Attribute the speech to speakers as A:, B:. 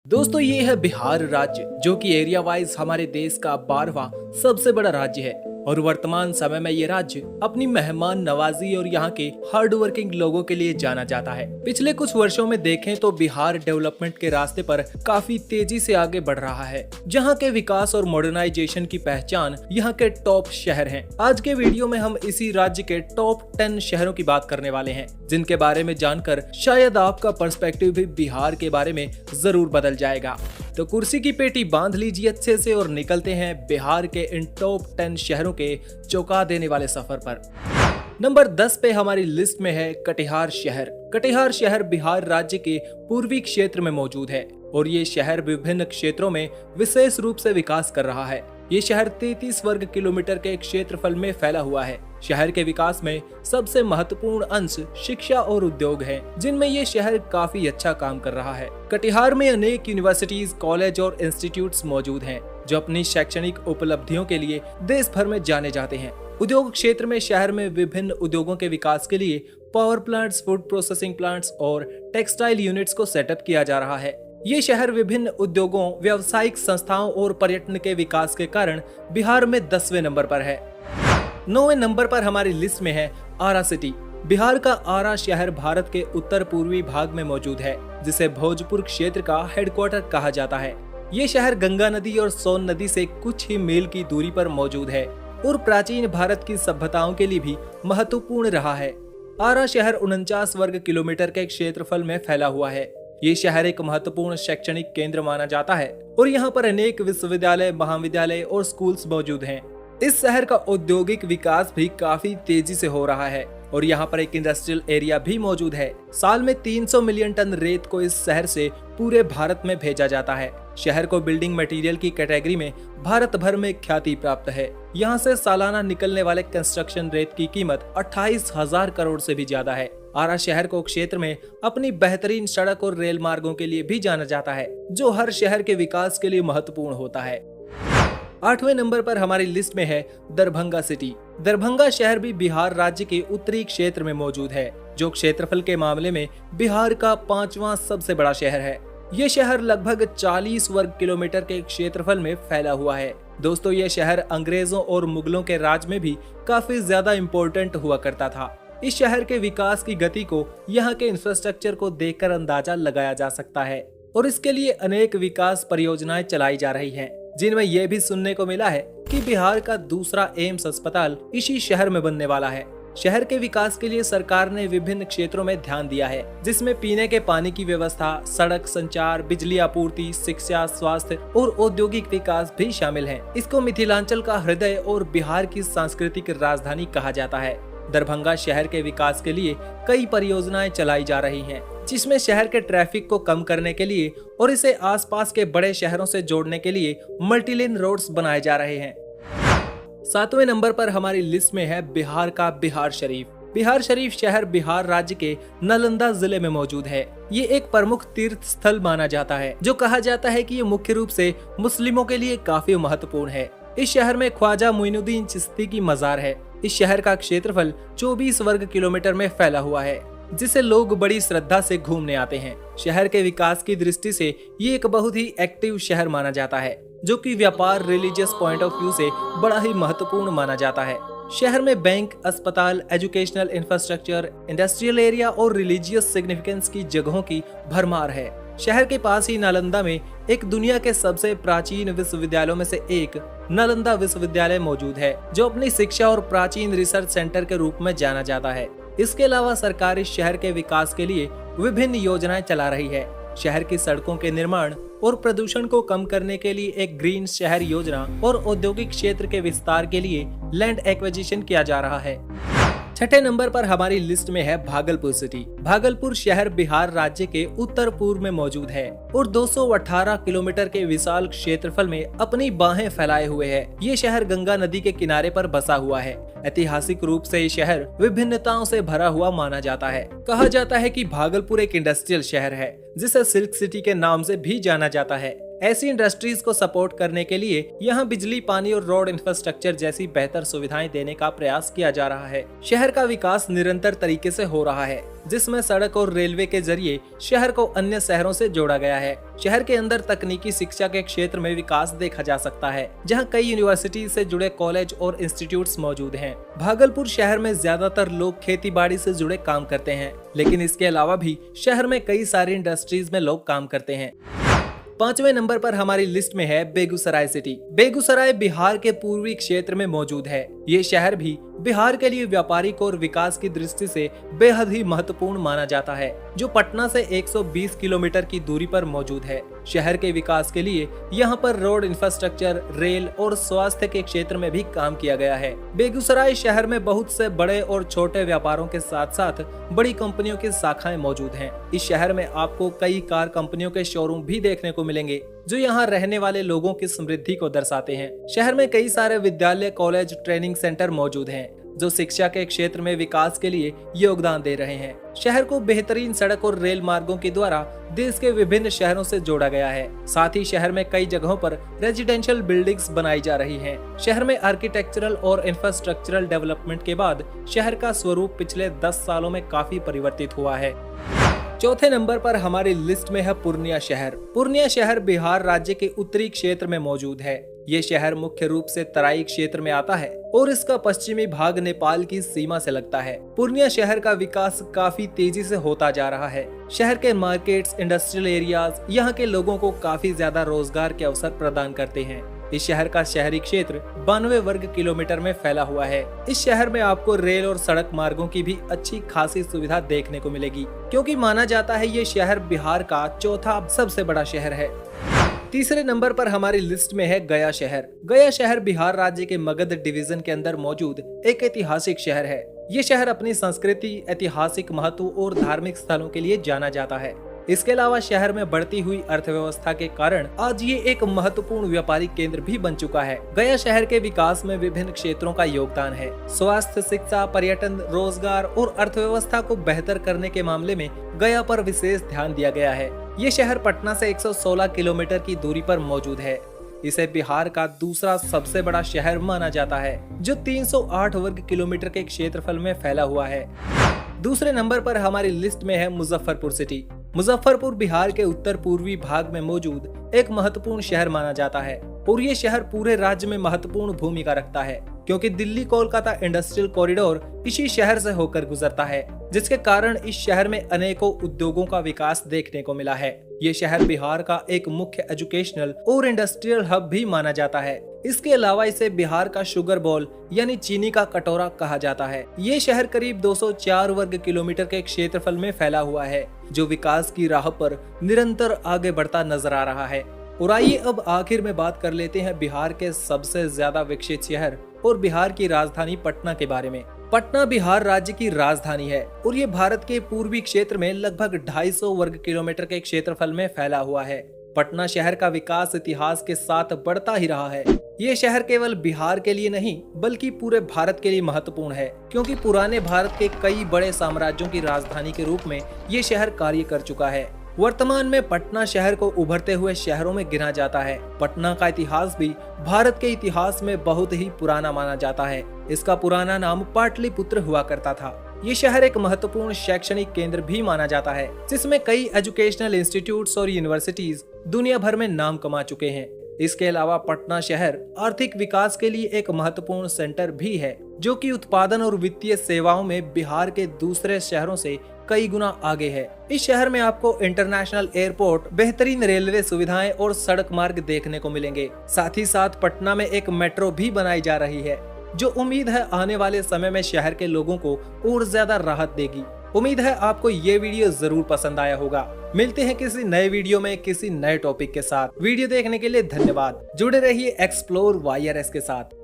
A: दोस्तों ये है बिहार राज्य, जो कि एरिया वाइज हमारे देश का 12वां सबसे बड़ा राज्य है और वर्तमान समय में ये राज्य अपनी मेहमान नवाजी और यहाँ के हार्ड वर्किंग लोगों के लिए जाना जाता है। पिछले कुछ वर्षों में देखें तो बिहार डेवलपमेंट के रास्ते पर काफी तेजी से आगे बढ़ रहा है, जहाँ के विकास और मॉडर्नाइजेशन की पहचान यहाँ के टॉप शहर हैं। आज के वीडियो में हम इसी राज्य के टॉप 10 शहरों की बात करने वाले हैं, जिनके बारे में जानकर शायद आपका पर्सपेक्टिव भी बिहार के बारे में जरूर बदल जाएगा। तो कुर्सी की पेटी बांध लीजिए अच्छे से और निकलते हैं बिहार के इन टॉप 10 शहरों के चौंका देने वाले सफर पर। नंबर 10 पे हमारी लिस्ट में है कटिहार शहर। कटिहार शहर बिहार राज्य के पूर्वी क्षेत्र में मौजूद है और ये शहर विभिन्न क्षेत्रों में विशेष रूप से विकास कर रहा है। ये शहर 33 वर्ग किलोमीटर के क्षेत्रफल में फैला हुआ है। शहर के विकास में सबसे महत्वपूर्ण अंश शिक्षा और उद्योग है, जिनमें ये शहर काफी अच्छा काम कर रहा है। कटिहार में अनेक यूनिवर्सिटीज, कॉलेज और इंस्टीट्यूट्स मौजूद हैं, जो अपनी शैक्षणिक उपलब्धियों के लिए देश भर में जाने जाते हैं। उद्योग क्षेत्र में शहर में विभिन्न उद्योगों के विकास के लिए power plants, food processing plants और टेक्सटाइल यूनिट्स को सेटअप किया जा रहा है। ये शहर विभिन्न उद्योगों, व्यावसायिक संस्थाओं और पर्यटन के विकास के कारण बिहार में 10वें नंबर पर है। 9वें नंबर पर हमारी लिस्ट में है आरा सिटी। बिहार का आरा शहर भारत के उत्तर पूर्वी भाग में मौजूद है, जिसे भोजपुर क्षेत्र का हेडक्वार्टर कहा जाता है। ये शहर गंगा नदी और सोन नदी से कुछ ही मील की दूरी पर मौजूद है और प्राचीन भारत की सभ्यताओं के लिए भी महत्वपूर्ण रहा है। आरा शहर 49 वर्ग किलोमीटर के क्षेत्रफल में फैला हुआ है। ये शहर एक महत्वपूर्ण शैक्षणिक केंद्र माना जाता है और यहाँ पर अनेक विश्वविद्यालय, महाविद्यालय और स्कूल्स मौजूद हैं। इस शहर का औद्योगिक विकास भी काफी तेजी से हो रहा है और यहाँ पर एक इंडस्ट्रियल एरिया भी मौजूद है। साल में 300 मिलियन टन रेत को इस शहर से पूरे भारत में भेजा जाता है। शहर को बिल्डिंग मटेरियल की कैटेगरी में भारत भर में ख्याति प्राप्त है। यहाँ से सालाना निकलने वाले कंस्ट्रक्शन रेत की कीमत 28,000 करोड़ से भी ज्यादा है। आरा शहर को क्षेत्र में अपनी बेहतरीन सड़क और रेल मार्गों के लिए भी जाना जाता है, जो हर शहर के विकास के लिए महत्वपूर्ण होता है। 8वें नंबर पर हमारी लिस्ट में है दरभंगा सिटी। दरभंगा शहर भी बिहार राज्य के उत्तरी क्षेत्र में मौजूद है, जो क्षेत्रफल के मामले में बिहार का 5वां सबसे बड़ा शहर है। ये शहर लगभग 40 वर्ग किलोमीटर के क्षेत्रफल में फैला हुआ है। दोस्तों, ये शहर अंग्रेजों और मुगलों के राज में भी काफी ज्यादा इम्पोर्टेंट हुआ करता था। इस शहर के विकास की गति को यहाँ के इंफ्रास्ट्रक्चर को देखकर अंदाजा लगाया जा सकता है और इसके लिए अनेक विकास परियोजनाएं चलाई जा रही हैं, जिनमें यह भी सुनने को मिला है कि बिहार का दूसरा एम्स अस्पताल इसी शहर में बनने वाला है। शहर के विकास के लिए सरकार ने विभिन्न क्षेत्रों में ध्यान दिया है, जिसमें पीने के पानी की व्यवस्था, सड़क संचार, बिजली आपूर्ति, शिक्षा, स्वास्थ्य और औद्योगिक विकास भी शामिल है। इसको मिथिलांचल का हृदय और बिहार की सांस्कृतिक राजधानी कहा जाता है। दरभंगा शहर के विकास के लिए कई परियोजनाएं चलाई जा रही हैं, जिसमें शहर के ट्रैफिक को कम करने के लिए और इसे आसपास के बड़े शहरों से जोड़ने के लिए मल्टीलेन रोड्स बनाए जा रहे हैं। 7वें नंबर पर हमारी लिस्ट में है बिहार का बिहार शरीफ। बिहार शरीफ शहर बिहार राज्य के नालंदा जिले में मौजूद है। ये एक प्रमुख तीर्थ स्थल माना जाता है, जो कहा जाता है कि ये मुख्य रूप से मुस्लिमों के लिए काफी महत्वपूर्ण है। इस शहर में ख्वाजा मोइनुद्दीन चिश्ती की मजार है। इस शहर का क्षेत्रफल 24 वर्ग किलोमीटर में फैला हुआ है, जिसे लोग बड़ी श्रद्धा से घूमने आते हैं। शहर के विकास की दृष्टि से ये एक बहुत ही एक्टिव शहर माना जाता है, जो कि व्यापार, रिलीजियस पॉइंट ऑफ व्यू से बड़ा ही महत्वपूर्ण माना जाता है। शहर में बैंक, अस्पताल, एजुकेशनल इंफ्रास्ट्रक्चर, इंडस्ट्रियल एरिया और रिलीजियस सिग्निफिकेंस की जगहों की भरमार है। शहर के पास ही नालंदा में एक दुनिया के सबसे प्राचीन विश्वविद्यालयों में से एक नालंदा विश्वविद्यालय मौजूद है, जो अपनी शिक्षा और प्राचीन रिसर्च सेंटर के रूप में जाना जाता है। इसके अलावा सरकार इस शहर के विकास के लिए विभिन्न योजनाएं चला रही है। शहर की सड़कों के निर्माण और प्रदूषण को कम करने के लिए एक ग्रीन शहर योजना और औद्योगिक क्षेत्र के विस्तार के लिए लैंड एक्विजिशन किया जा रहा है। 6ठे नंबर पर हमारी लिस्ट में है भागलपुर सिटी। भागलपुर शहर बिहार राज्य के उत्तर पूर्व में मौजूद है और 218 किलोमीटर के विशाल क्षेत्रफल में अपनी बाहें फैलाए हुए है। ये शहर गंगा नदी के किनारे पर बसा हुआ है। ऐतिहासिक रूप से ये शहर विभिन्नताओं से भरा हुआ माना जाता है। कहा जाता है कि भागलपुर एक इंडस्ट्रियल शहर है, जिसे सिल्क सिटी के नाम से भी जाना जाता है। ऐसी इंडस्ट्रीज को सपोर्ट करने के लिए यहाँ बिजली, पानी और रोड इंफ्रास्ट्रक्चर जैसी बेहतर सुविधाएं देने का प्रयास किया जा रहा है। शहर का विकास निरंतर तरीके से हो रहा है, जिसमें सड़क और रेलवे के जरिए शहर को अन्य शहरों से जोड़ा गया है। शहर के अंदर तकनीकी शिक्षा के क्षेत्र में विकास देखा जा सकता है, जहां कई यूनिवर्सिटी से जुड़े कॉलेज और इंस्टीट्यूट्स मौजूद हैं। भागलपुर शहर में ज्यादातर लोग खेती बाड़ी से जुड़े काम करते हैं, लेकिन इसके अलावा भी शहर में कई सारी इंडस्ट्रीज में लोग काम करते हैं। 5वें नंबर पर हमारी लिस्ट में है बेगूसराय सिटी। बेगूसराय बिहार के पूर्वी क्षेत्र में मौजूद है। ये शहर भी बिहार के लिए व्यापारिक और विकास की दृष्टि से बेहद ही महत्वपूर्ण माना जाता है, जो पटना से 120 किलोमीटर की दूरी पर मौजूद है। शहर के विकास के लिए यहाँ पर रोड इंफ्रास्ट्रक्चर, रेल और स्वास्थ्य के क्षेत्र में भी काम किया गया है। बेगूसराय शहर में बहुत से बड़े और छोटे व्यापारों के साथ साथ बड़ी कंपनियों की शाखाएं मौजूद हैं। इस शहर में आपको कई कार कंपनियों के शोरूम भी देखने को मिलेंगे, जो यहाँ रहने वाले लोगों की समृद्धि को दर्शाते हैं। शहर में कई सारे विद्यालय, कॉलेज, ट्रेनिंग सेंटर मौजूद हैं, जो शिक्षा के क्षेत्र में विकास के लिए योगदान दे रहे हैं। शहर को बेहतरीन सड़क और रेल मार्गों के द्वारा देश के विभिन्न शहरों से जोड़ा गया है। साथ ही शहर में कई जगहों पर रेजिडेंशियल बिल्डिंग्स बनाई जा रही हैं। शहर में आर्किटेक्चरल और इंफ्रास्ट्रक्चरल डेवलपमेंट के बाद शहर का स्वरूप पिछले 10 सालों में काफी परिवर्तित हुआ है। चौथे नंबर पर हमारी लिस्ट में है पूर्णिया शहर। पूर्णिया शहर बिहार राज्य के उत्तरी क्षेत्र में मौजूद है। ये शहर मुख्य रूप से तराई क्षेत्र में आता है और इसका पश्चिमी भाग नेपाल की सीमा से लगता है। पूर्णिया शहर का विकास काफी तेजी से होता जा रहा है। शहर के मार्केट्स, इंडस्ट्रियल एरियाज यहाँ के लोगों को काफी ज्यादा रोजगार के अवसर प्रदान करते हैं। इस शहर का शहरी क्षेत्र 92 वर्ग किलोमीटर में फैला हुआ है। इस शहर में आपको रेल और सड़क मार्गों की भी अच्छी खासी सुविधा देखने को मिलेगी, क्योंकि माना जाता है ये शहर बिहार का चौथा सबसे बड़ा शहर है। तीसरे नंबर पर हमारी लिस्ट में है गया शहर। गया शहर बिहार राज्य के मगध डिवीजन के अंदर मौजूद एक ऐतिहासिक शहर है। ये शहर अपनी संस्कृति, ऐतिहासिक महत्व और धार्मिक स्थलों के लिए जाना जाता है। इसके अलावा शहर में बढ़ती हुई अर्थव्यवस्था के कारण आज ये एक महत्वपूर्ण व्यापारिक केंद्र भी बन चुका है। गया शहर के विकास में विभिन्न क्षेत्रों का योगदान है। स्वास्थ्य, शिक्षा, पर्यटन, रोजगार और अर्थव्यवस्था को बेहतर करने के मामले में गया पर विशेष ध्यान दिया गया है। ये शहर पटना से 116 किलोमीटर की दूरी पर मौजूद है। इसे बिहार का दूसरा सबसे बड़ा शहर माना जाता है, जो 308 वर्ग किलोमीटर के क्षेत्रफल में फैला हुआ है। दूसरे नंबर पर हमारी लिस्ट में है मुजफ्फरपुर सिटी। मुजफ्फरपुर बिहार के उत्तर पूर्वी भाग में मौजूद एक महत्वपूर्ण शहर माना जाता है और ये शहर पूरे राज्य में महत्वपूर्ण भूमिका रखता है, क्योंकि दिल्ली कोलकाता इंडस्ट्रियल कॉरिडोर इसी शहर से होकर गुजरता है, जिसके कारण इस शहर में अनेकों उद्योगों का विकास देखने को मिला है। ये शहर बिहार का एक मुख्य एजुकेशनल और इंडस्ट्रियल हब भी माना जाता है। इसके अलावा इसे बिहार का शुगर बॉल यानी चीनी का कटोरा कहा जाता है। ये शहर करीब 204 वर्ग किलोमीटर के क्षेत्रफल में फैला हुआ है, जो विकास की राह पर निरंतर आगे बढ़ता नजर आ रहा है। और आइए अब आखिर में बात कर लेते हैं बिहार के सबसे ज्यादा विकसित शहर और बिहार की राजधानी पटना के बारे में। पटना बिहार राज्य की राजधानी है और ये भारत के पूर्वी क्षेत्र में लगभग 250 वर्ग किलोमीटर के क्षेत्रफल में फैला हुआ है। पटना शहर का विकास इतिहास के साथ बढ़ता ही रहा है। ये शहर केवल बिहार के लिए नहीं बल्कि पूरे भारत के लिए महत्वपूर्ण है, क्योंकि पुराने भारत के कई बड़े साम्राज्यों की राजधानी के रूप में ये शहर कार्य कर चुका है। वर्तमान में पटना शहर को उभरते हुए शहरों में गिना जाता है। पटना का इतिहास भी भारत के इतिहास में बहुत ही पुराना माना जाता है। इसका पुराना नाम पाटलिपुत्र हुआ करता था। ये शहर एक महत्वपूर्ण शैक्षणिक केंद्र भी माना जाता है, जिसमें कई एजुकेशनल इंस्टीट्यूट्स और यूनिवर्सिटीज दुनिया भर में नाम कमा चुके हैं। इसके अलावा पटना शहर आर्थिक विकास के लिए एक महत्वपूर्ण सेंटर भी है, जो कि उत्पादन और वित्तीय सेवाओं में बिहार के दूसरे शहरों से कई गुना आगे है। इस शहर में आपको इंटरनेशनल एयरपोर्ट, बेहतरीन रेलवे सुविधाएं और सड़क मार्ग देखने को मिलेंगे। साथ ही साथ पटना में एक मेट्रो भी बनाई जा रही है, जो उम्मीद है आने वाले समय में शहर के लोगों को और ज्यादा राहत देगी। उम्मीद है आपको ये वीडियो जरूर पसंद आया होगा। मिलते हैं किसी नए वीडियो में किसी नए टॉपिक के साथ। वीडियो देखने के लिए धन्यवाद। जुड़े रहिए एक्सप्लोर वाईआरएस के साथ।